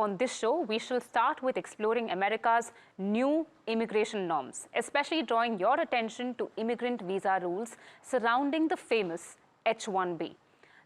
on this show, we shall start with exploring America's new immigration norms, especially drawing your attention to immigrant visa rules surrounding the famous H-1B.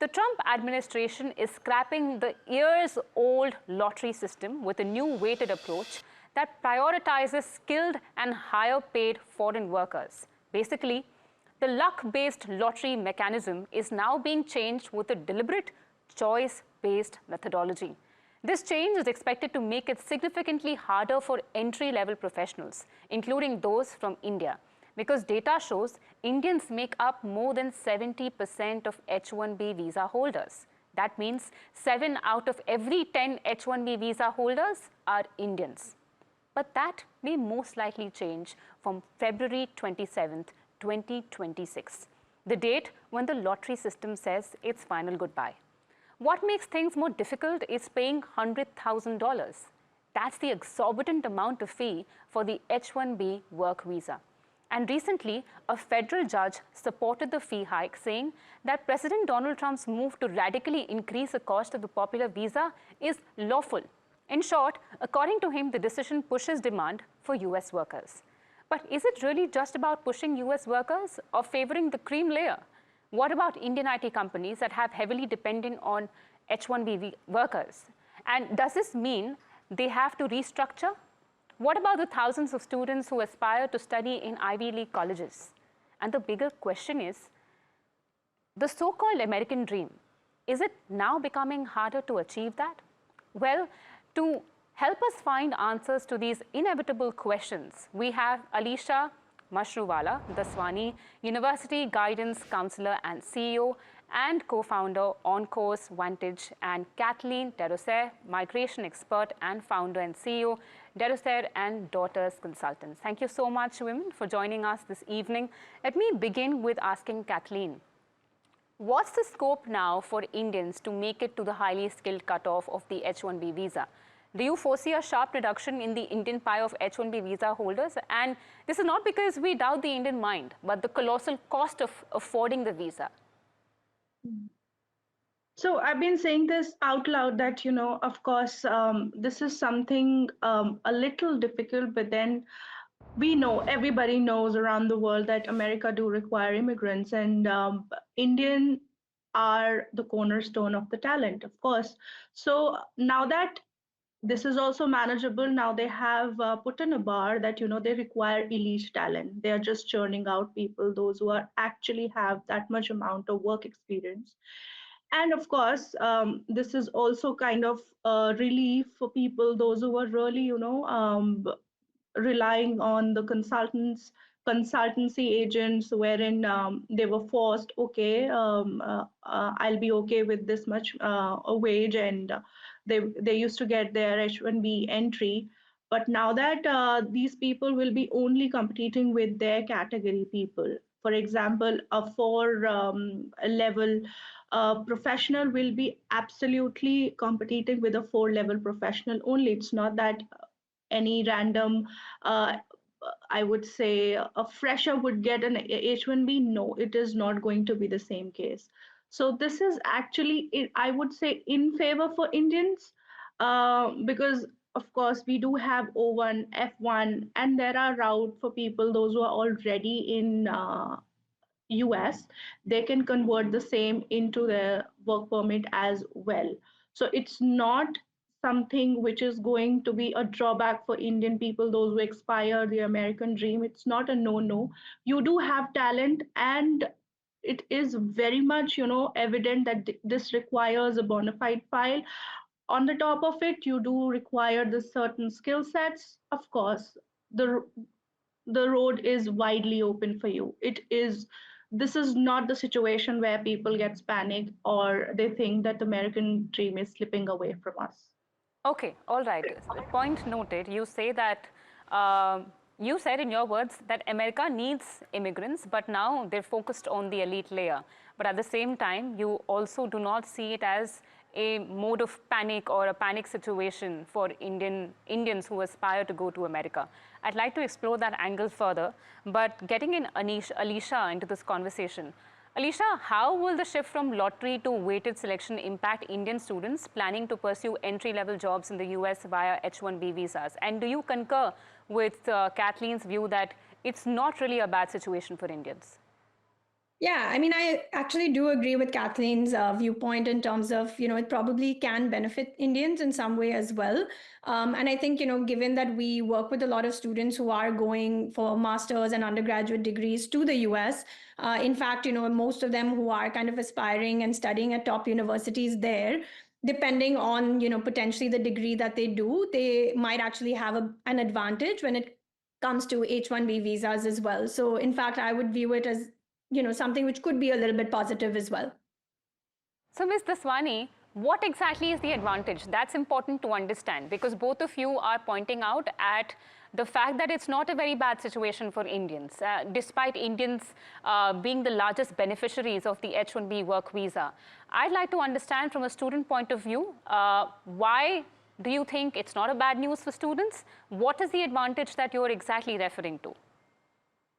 The Trump administration is scrapping the years-old lottery system with a new weighted approach that prioritizes skilled and higher-paid foreign workers. Basically, the luck-based lottery mechanism is now being changed with a deliberate, choice-based methodology. This change is expected to make it significantly harder for entry-level professionals, including those from India, because data shows Indians make up more than 70% of H-1B visa holders. That means 7 out of every 10 H-1B visa holders are Indians. But that may most likely change from February 27th, 2026, the date when the lottery system says its final goodbye. What makes things more difficult is paying $100,000. That's the exorbitant amount of fee for the H-1B work visa. And recently, a federal judge supported the fee hike, saying that President Donald Trump's move to radically increase the cost of the popular visa is lawful. In short, according to him, the decision pushes demand for US workers. But is it really just about pushing US workers or favoring the cream layer? What about Indian IT companies that have heavily dependent on H-1B workers? And does this mean they have to restructure? What about the thousands of students who aspire to study in Ivy League colleges? And the bigger question is, the so-called American dream, is it now becoming harder to achieve that? Well, to help us find answers to these inevitable questions, we have Alisha M Daswani, University Guidance Counselor and CEO and co-founder On Course Vantage, and Kathleen Derosaire, migration expert and founder and CEO, Derosaire and Daughters Consultants. Thank you so much, women, for joining us this evening. Let me begin with asking Kathleen, what's the scope now for Indians to make it to the highly skilled cutoff of the H-1B visa? Do you foresee a sharp reduction in the Indian pie of H-1B visa holders? And this is not because we doubt the Indian mind, but the colossal cost of affording the visa. So I've been saying this out loud that, of course, this is something a little difficult, but then we know, everybody knows around the world that America do require immigrants, and Indian are the cornerstone of the talent, of course. So now that this is also manageable, now they have put in a bar that, they require elite talent. They are just churning out people, those who are actually have that much amount of work experience. And of course, this is also kind of a relief for people, those who are really, relying on the consultancy agents, wherein they were forced, okay, I'll be okay with this much a wage, and they used to get their H-1B entry. But now that these people will be only competing with their category people. For example, a 4-level professional will be absolutely competing with a 4-level professional only. It's not that any random, I would say, a fresher would get an H-1B. No, it is not going to be the same case. So this is actually, I would say, in favor for Indians, because of course we do have O1, F1, and there are route for people, those who are already in US, they can convert the same into their work permit as well. So it's not something which is going to be a drawback for Indian people, those who expire the American dream. It's not a no-no. You do have talent, and it is very much, evident that this requires a bona fide file. On the top of it, you do require the certain skill sets. Of course, the road is widely open for you. This is not the situation where people get panicked or they think that the American dream is slipping away from us. Okay, all right. Point noted. You say that, you said in your words that America needs immigrants, but now they're focused on the elite layer. But at the same time, you also do not see it as a mode of panic or a panic situation for Indians who aspire to go to America. I'd like to explore that angle further, but getting in Alisha into this conversation. Alisha, how will the shift from lottery to weighted selection impact Indian students planning to pursue entry-level jobs in the US via H-1B visas? And do you concur with Kathleen's view that it's not really a bad situation for Indians? Yeah, I mean, I actually do agree with Kathleen's viewpoint in terms of, it probably can benefit Indians in some way as well. And I think, given that we work with a lot of students who are going for master's and undergraduate degrees to the US, in fact, most of them who are kind of aspiring and studying at top universities there, depending on, potentially the degree that they do, they might actually have an advantage when it comes to H-1B visas as well. So in fact, I would view it as something which could be a little bit positive as well. So, Ms. Daswani, what exactly is the advantage? That's important to understand because both of you are pointing out at the fact that it's not a very bad situation for Indians, despite Indians being the largest beneficiaries of the H-1B work visa. I'd like to understand from a student point of view, why do you think it's not a bad news for students? What is the advantage that you're exactly referring to?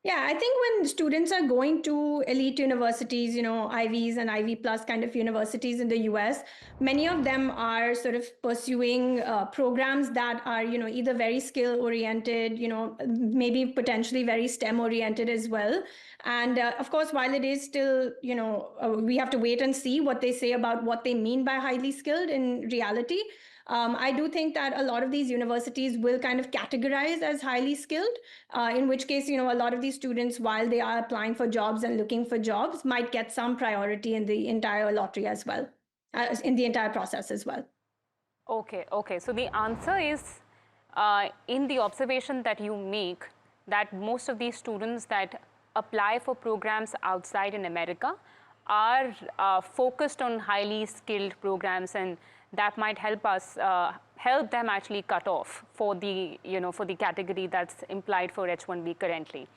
Yeah, I think when students are going to elite universities, Ivies and Ivy Plus kind of universities in the US, many of them are sort of pursuing programs that are, either very skill oriented, maybe potentially very STEM oriented as well. And of course, while it is still, we have to wait and see what they say about what they mean by highly skilled in reality. I do think that a lot of these universities will kind of categorize as highly skilled, in which case, a lot of these students, while they are applying for jobs and looking for jobs, might get some priority in the entire lottery as well, in the entire process as well. Okay, okay. So the answer is in the observation that you make that most of these students that apply for programs outside in America are focused on highly skilled programs, and that might help us help them actually cut off for the for the category that's implied for H-1B currently.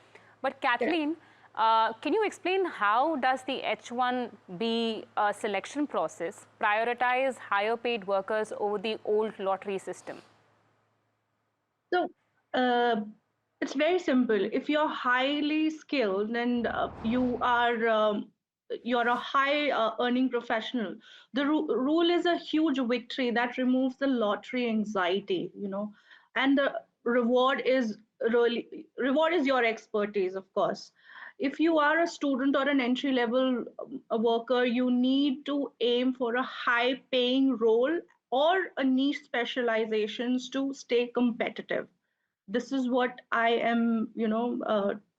But Kathleen, can you explain how does the H-1B selection process prioritize higher paid workers over the old lottery system? So it's very simple. If you're highly skilled and you're a high earning professional, the rule is a huge victory that removes the lottery anxiety, and the reward is your expertise, of course. If you are a student or an entry level worker, you need to aim for a high paying role or a niche specializations to stay competitive. This is what I am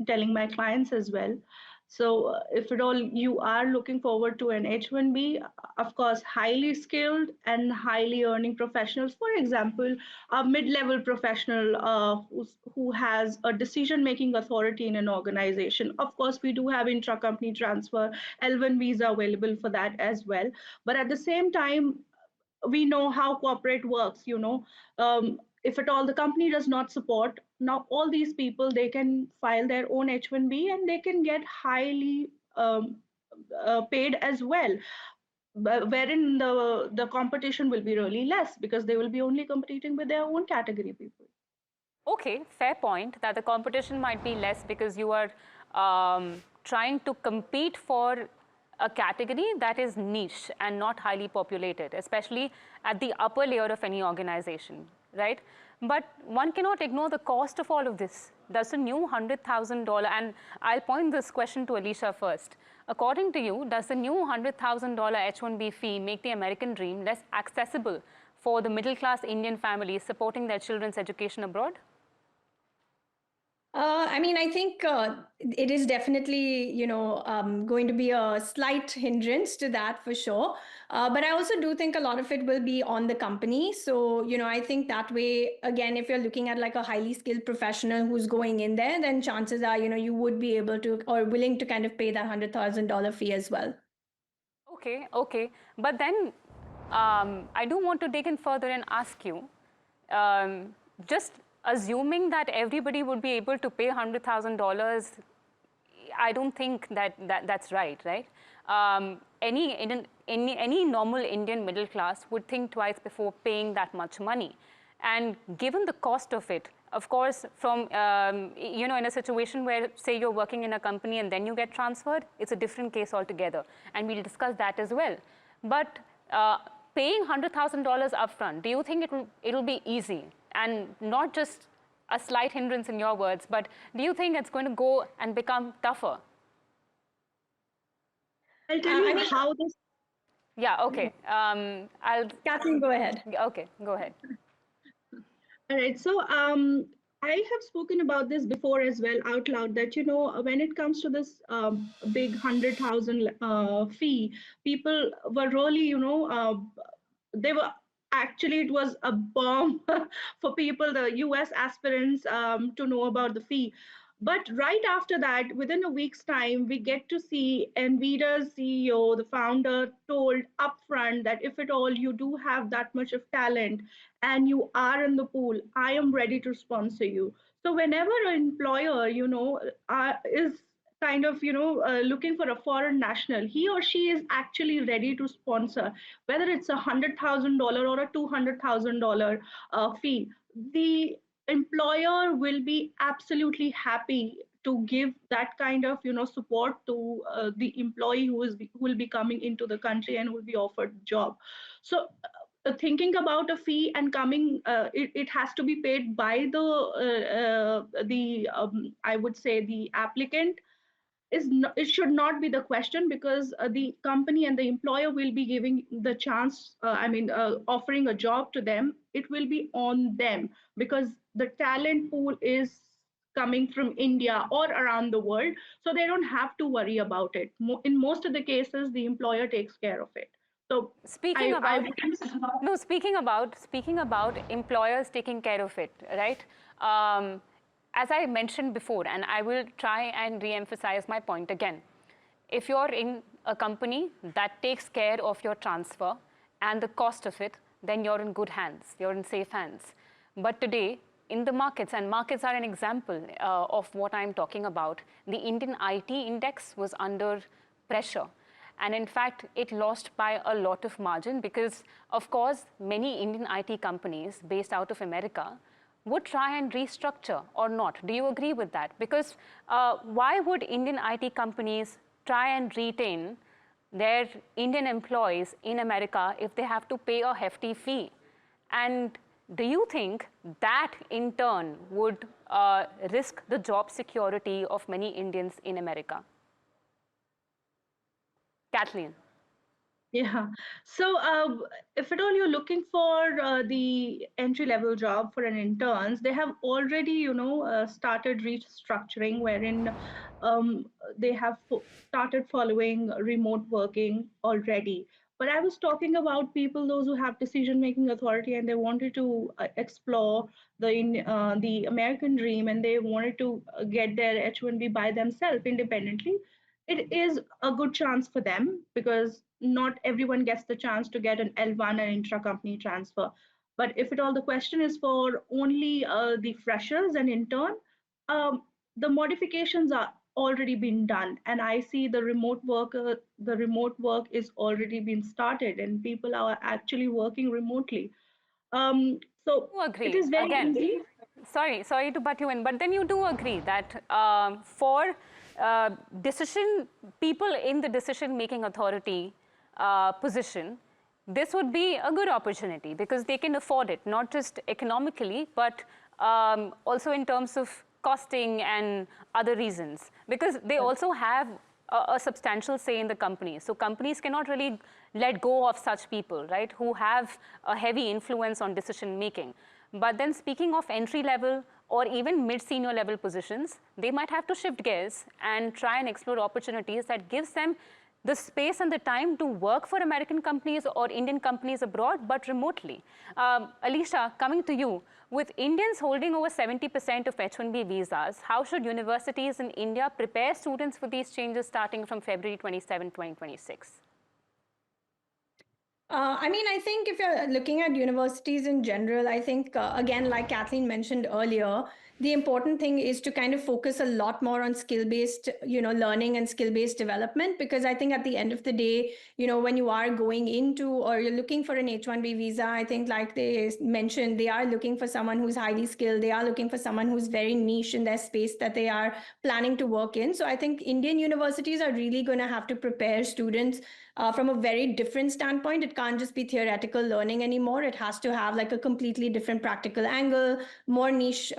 telling my clients as well. So if at all you are looking forward to an H-1B, of course highly skilled and highly earning professionals, for example a mid-level professional who has a decision making authority in an organization. Of course we do have intra-company transfer, L1 visa available for that as well. But at the same time, we know how corporate works. If at all the company does not support, now all these people, they can file their own H-1B and they can get highly paid as well, wherein the competition will be really less because they will be only competing with their own category people. Okay, fair point that the competition might be less because you are trying to compete for a category that is niche and not highly populated, especially at the upper layer of any organization, right? But one cannot ignore the cost of all of this. Does the new $100,000, and I'll point this question to Alisha first. According to you, does the new $100,000 H-1B fee make the American dream less accessible for the middle-class Indian families supporting their children's education abroad? I mean, I think it is definitely, going to be a slight hindrance to that for sure. But I also do think a lot of it will be on the company. So, I think that way, again, if you're looking at like a highly skilled professional who's going in there, then chances are, you would be able to or willing to kind of pay that $100,000 fee as well. Okay, okay. But then I do want to dig in further and ask you, just assuming that everybody would be able to pay $100,000, I don't think that's right, right? Any normal Indian middle class would think twice before paying that much money. And given the cost of it, Of course, from, you know, in a situation where, say, you're working in a company and then you get transferred, it's a different case altogether. And we'll discuss that as well. But paying $100,000 upfront, do you think it'll be easy? And not just a slight hindrance in your words, but do you think it's going to go and become tougher? I'll tell you how this. Yeah, okay. Kathleen, go ahead. Okay, go ahead. All right. So I have spoken about this before as well out loud that, you know, when it comes to this big 100,000 fee, people were really, you know, they were actually, it was a bomb for people, the US aspirants, to know about the fee. But right after that, within a week's time, we get to see NVIDIA's CEO, the founder, told upfront that if at all you do have that much of talent and you are in the pool, I am ready to sponsor you. So whenever an employer, you know, is kind of, you know, looking for a foreign national, he or she is actually ready to sponsor, whether it's $100,000 or a $200,000 fee. The employer will be absolutely happy to give that kind of, you know, support to the employee who will be coming into the country and will be offered job. So thinking about a fee and coming, it has to be paid by the I would say the applicant is not, it should not be the question, because the company and the employer will be giving the chance, offering a job to them. It will be on them because the talent pool is coming from India or around the world, so they don't have to worry about it. In most of the cases, the employer takes care of it. So speaking about employers taking care of it, right? As I mentioned before, and I will try and re-emphasize my point again, if you're in a company that takes care of your transfer and the cost of it, then you're in good hands, you're in safe hands. But today, in the markets, and markets are an example of what I'm talking about, the Indian IT index was under pressure. And in fact, it lost by a lot of margin because, of course, many Indian IT companies based out of America would try and restructure or not. Do you agree with that? Because why would Indian IT companies try and retain their Indian employees in America if they have to pay a hefty fee? And do you think that in turn would risk the job security of many Indians in America? Kathleen. Yeah. So if at all you're looking for the entry-level job for an interns, they have already, you know, started restructuring, wherein they have started following remote working already. But I was talking about people, those who have decision-making authority, and they wanted to explore the American dream, and they wanted to get their H-1B by themselves independently. It is a good chance for them because not everyone gets the chance to get an L1 and intra-company transfer. But if at all the question is for only the freshers and intern, the modifications are already been done, and I see the remote work is already been started, and people are actually working remotely. So You agree, it is very again, easy. sorry to butt you in, but then you do agree that for people in the decision-making authority position, this would be a good opportunity because they can afford it, not just economically, but also in terms of costing and other reasons, because they also have a substantial say in the company. So companies cannot really let go of such people, right, who have a heavy influence on decision making. But then speaking of entry level or even mid-senior level positions, they might have to shift gears and try and explore opportunities that gives them the space and the time to work for American companies or Indian companies abroad, but remotely. Alisha, coming to you, with Indians holding over 70% of H-1B visas, how should universities in India prepare students for these changes starting from February 27, 2026? I think if you're looking at universities in general, I think, again, like Kathleen mentioned earlier, the important thing is to kind of focus a lot more on skill-based, learning and skill-based development, because I think at the end of the day, when you are going into or you're looking for an H-1B visa, I think like they mentioned, they are looking for someone who's highly skilled. They are looking for someone who's very niche in their space that they are planning to work in. So I think Indian universities are really going to have to prepare students from a very different standpoint. It can't just be theoretical learning anymore. It has to have like a completely different practical angle, more niche,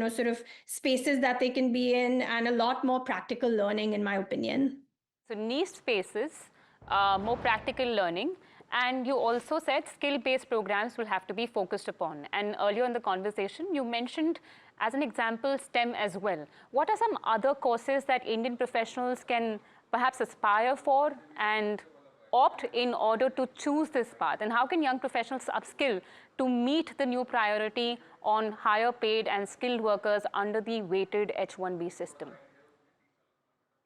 sort of spaces that they can be in, and a lot more practical learning, in my opinion. So niche spaces, more practical learning, and you also said skill-based programs will have to be focused upon. And earlier in the conversation, you mentioned as an example STEM as well. What are some other courses that Indian professionals can perhaps aspire for and opt in order to choose this path? And how can young professionals upskill to meet the new priority on higher paid and skilled workers under the weighted H-1B system?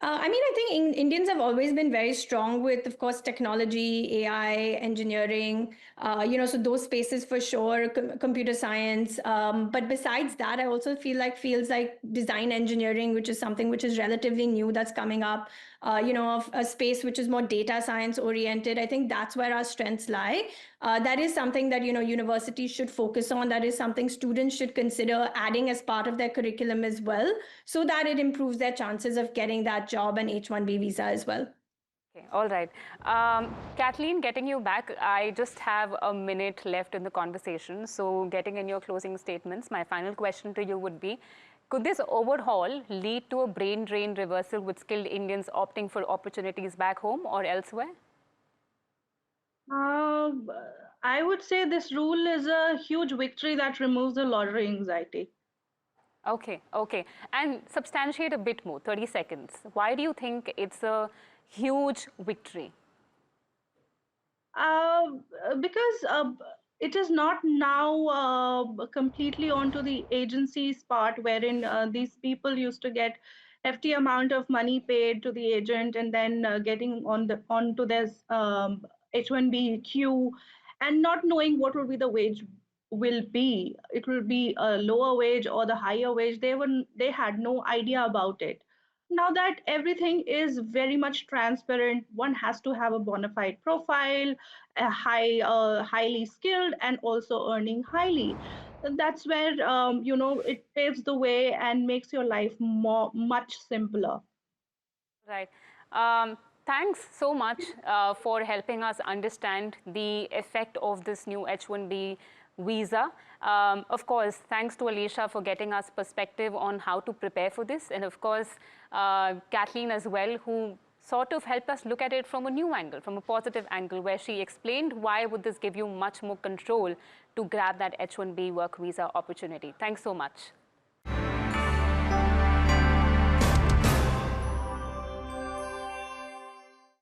I think Indians have always been very strong with, of course, technology, AI, engineering, so those spaces for sure, computer science. But besides that, I also feel like fields like design engineering, which is something which is relatively new that's coming up, a space which is more data science oriented. I think that's where our strengths lie. That is something that, universities should focus on. That is something students should consider adding as part of their curriculum as well, so that it improves their chances of getting that job and H-1B visa as well. Okay, all right. Kathleen, getting you back, I just have a minute left in the conversation. So getting in your closing statements, my final question to you would be, could this overhaul lead to a brain drain reversal with skilled Indians opting for opportunities back home or elsewhere? I would say this rule is a huge victory that removes the lottery anxiety. Okay, okay. And substantiate a bit more, 30 seconds. Why do you think it's a huge victory? Because it is not now completely onto the agency's part, wherein these people used to get hefty amount of money paid to the agent and then getting onto their H-1B queue and not knowing what will be the wage will be. It will be a lower wage or the higher wage. They had no idea about it. Now that everything is very much transparent, one has to have a bona fide profile, highly skilled, and also earning highly. That's where it paves the way and makes your life much simpler. Right. Thanks so much for helping us understand the effect of this new H-1B visa. Of course, thanks to Alisha for getting us perspective on how to prepare for this. And of course, Kathleen as well, who sort of helped us look at it from a new angle, from a positive angle, where she explained why would this give you much more control to grab that H-1B work visa opportunity. Thanks so much.